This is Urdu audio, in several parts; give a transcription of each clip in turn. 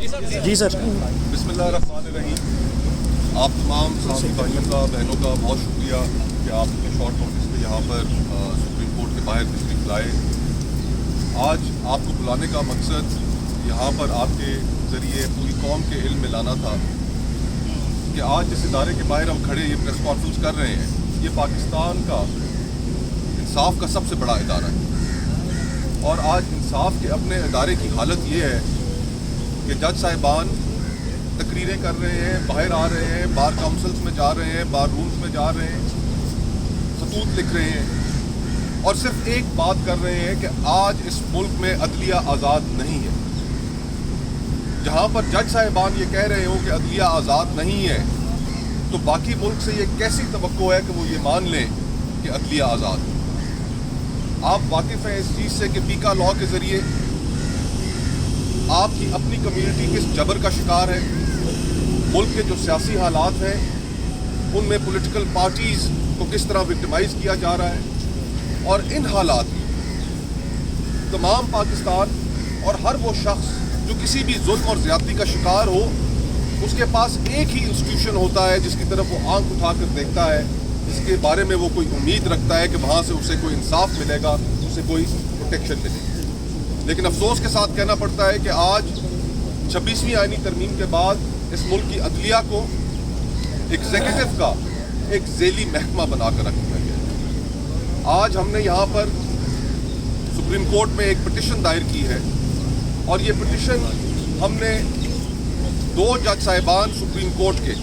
جی سر. بسم اللہ الرحمن الرحیم. آپ تمام صحافی بھائیوں کا بہنوں کا بہت شکریہ کہ آپ نے شارٹ نوٹس پہ یہاں پر سپریم کورٹ کے باہر تشریف لائے. آج آپ کو بلانے کا مقصد یہاں پر آپ کے ذریعے پوری قوم کے علم میں لانا تھا کہ آج جس ادارے کے باہر ہم کھڑے یہ پریس کانفرنس کر رہے ہیں یہ پاکستان کا انصاف کا سب سے بڑا ادارہ ہے. اور آج انصاف کے اپنے ادارے کی حالت یہ ہے کہ جج صاحبان تقریریں کر رہے ہیں, باہر آ رہے ہیں, بار کاؤنسلز میں جا رہے ہیں, بار رومز میں جا رہے ہیں, خطوط لکھ رہے ہیں اور صرف ایک بات کر رہے ہیں کہ آج اس ملک میں عدلیہ آزاد نہیں ہے. جہاں پر جج صاحبان یہ کہہ رہے ہوں کہ عدلیہ آزاد نہیں ہے تو باقی ملک سے یہ کیسی توقع ہے کہ وہ یہ مان لیں کہ عدلیہ آزاد ہے. آپ واقف ہیں اس چیز سے کہ پیکا لاء کے ذریعے آپ کی اپنی کمیونٹی کس جبر کا شکار ہے. ملک کے جو سیاسی حالات ہیں ان میں پولیٹیکل پارٹیز کو کس طرح وکٹمائز کیا جا رہا ہے اور ان حالات میں تمام پاکستان اور ہر وہ شخص جو کسی بھی ظلم اور زیادتی کا شکار ہو اس کے پاس ایک ہی انسٹیٹیوشن ہوتا ہے جس کی طرف وہ آنکھ اٹھا کر دیکھتا ہے, جس کے بارے میں وہ کوئی امید رکھتا ہے کہ وہاں سے اسے کوئی انصاف ملے گا, اسے کوئی پروٹیکشن ملے گی. لیکن افسوس کے ساتھ کہنا پڑتا ہے کہ آج 26ویں آئینی ترمیم کے بعد اس ملک کی عدلیہ کو ایگزیکٹو کا ایک ذیلی محکمہ بنا کر رکھ دیا گیا. آج ہم نے یہاں پر سپریم کورٹ میں ایک پٹیشن دائر کی ہے اور یہ پٹیشن ہم نے 2 جج صاحبان سپریم کورٹ کے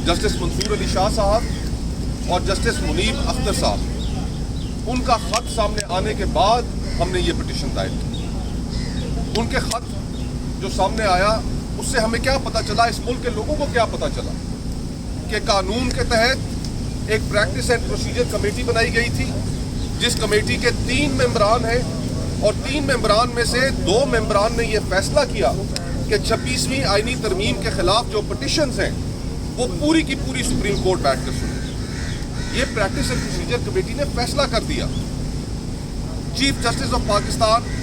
جسٹس منصور علی شاہ صاحب اور جسٹس منیب اختر صاحب ان کا خط سامنے آنے کے بعد ہم نے یہ پٹیشن دائر کی. ان کے خط جو سامنے آیا اس سے ہمیں کیا پتہ چلا, اس ملک کے لوگوں کو کیا پتہ چلا کہ قانون کے تحت ایک پریکٹس اینڈ پروسیجر کمیٹی بنائی گئی تھی جس کمیٹی کے 3 ممبران ہیں اور 3 ممبران میں سے 2 ممبران نے یہ فیصلہ کیا کہ 26ویں آئینی ترمیم کے خلاف جو پٹیشنز ہیں وہ پوری کی پوری سپریم کورٹ بیٹھ کر سنے. یہ پریکٹس اینڈ پروسیجر کمیٹی نے فیصلہ کر دیا. چیف جسٹس آف پاکستان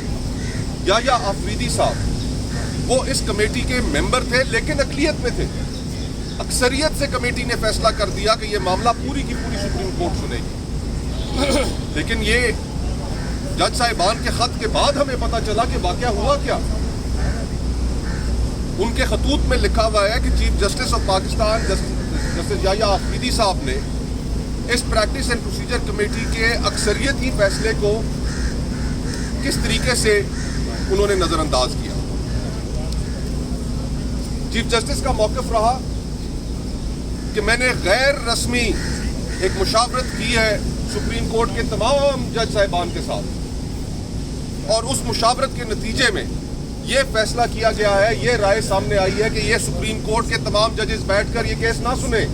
یحییٰ آفریدی صاحب وہ اس کمیٹی کے ممبر تھے لیکن اقلیت میں تھے. اکثریت سے کمیٹی نے فیصلہ کر دیا کہ یہ معاملہ پوری کی پوری سپریم کورٹ سنے گی. لیکن یہ جج صاحبان کے خط کے بعد ہمیں پتہ چلا کہ واقعہ ہوا کیا. ان کے خطوط میں لکھا ہوا ہے کہ chief justice of Pakistan justice Yahya Afridi صاحب نے اس پریکٹس اینڈ پروسیجر کمیٹی کے اکثریتی فیصلے کو کس طریقے سے انہوں نے نظر انداز کیا. چیف جسٹس کا موقف رہا کہ میں نے غیر رسمی ایک مشاورت کی ہے سپریم کورٹ کے تمام جج صاحبان کے ساتھ اور اس مشاورت کے نتیجے میں یہ فیصلہ کیا گیا ہے, یہ رائے سامنے آئی ہے کہ یہ سپریم کورٹ کے تمام ججز بیٹھ کر یہ کیس نہ سنیں.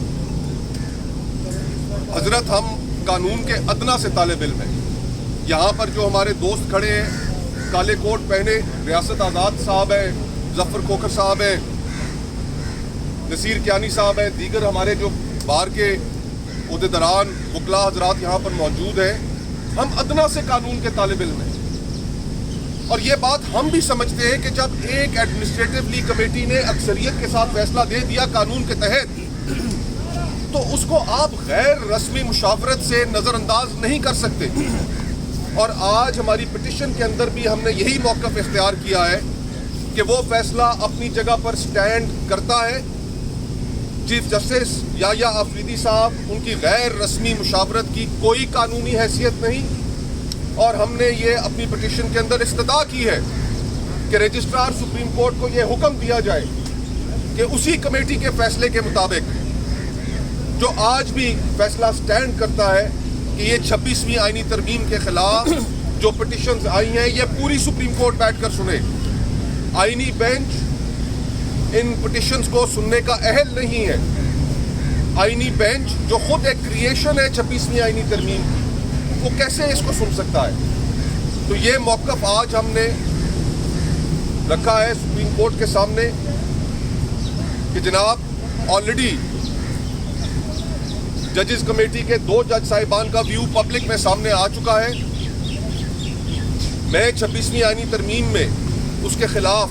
حضرت ہم قانون کے ادنا سے طالب علم ہیں. یہاں پر جو ہمارے دوست کھڑے ہیں کالے کوٹ پہنے, ریاست آزاد صاحب ہیں, ظفر کھوکھر صاحب ہیں, نصیر کیانی صاحب ہیں, دیگر ہمارے جو بار کے عہدیداران وکلاء حضرات یہاں پر موجود ہیں, ہم ادنا سے قانون کے طالب علم ہیں. اور یہ بات ہم بھی سمجھتے ہیں کہ جب ایک ایڈمنسٹریٹولی کمیٹی نے اکثریت کے ساتھ فیصلہ دے دیا قانون کے تحت تو اس کو آپ غیر رسمی مشاورت سے نظر انداز نہیں کر سکتے. اور آج ہماری پٹیشن کے اندر بھی ہم نے یہی موقف اختیار کیا ہے کہ وہ فیصلہ اپنی جگہ پر سٹینڈ کرتا ہے. چیف جسٹس یحییٰ آفریدی صاحب ان کی غیر رسمی مشاورت کی کوئی قانونی حیثیت نہیں اور ہم نے یہ اپنی پٹیشن کے اندر استدعا کی ہے کہ رجسٹرار سپریم کورٹ کو یہ حکم دیا جائے کہ اسی کمیٹی کے فیصلے کے مطابق جو آج بھی فیصلہ سٹینڈ کرتا ہے کہ یہ 26ویں آئینی ترمیم کے خلاف جو پٹیشنز آئی ہیں یہ پوری سپریم کورٹ بیٹھ کر سنے. آئینی بینچ ان پٹیشنز کو سننے کا اہل نہیں ہے. آئینی بینچ جو خود ایک کریشن ہے 26ویں آئینی ترمیم کی وہ کیسے اس کو سن سکتا ہے. تو یہ موقف آج ہم نے رکھا ہے سپریم کورٹ کے سامنے کہ جناب آلریڈی ججز کمیٹی کے 2 جج صاحبان کا ویو پبلک میں سامنے آ چکا ہے. میں 26ویں آئینی ترمیم میں اس کے خلاف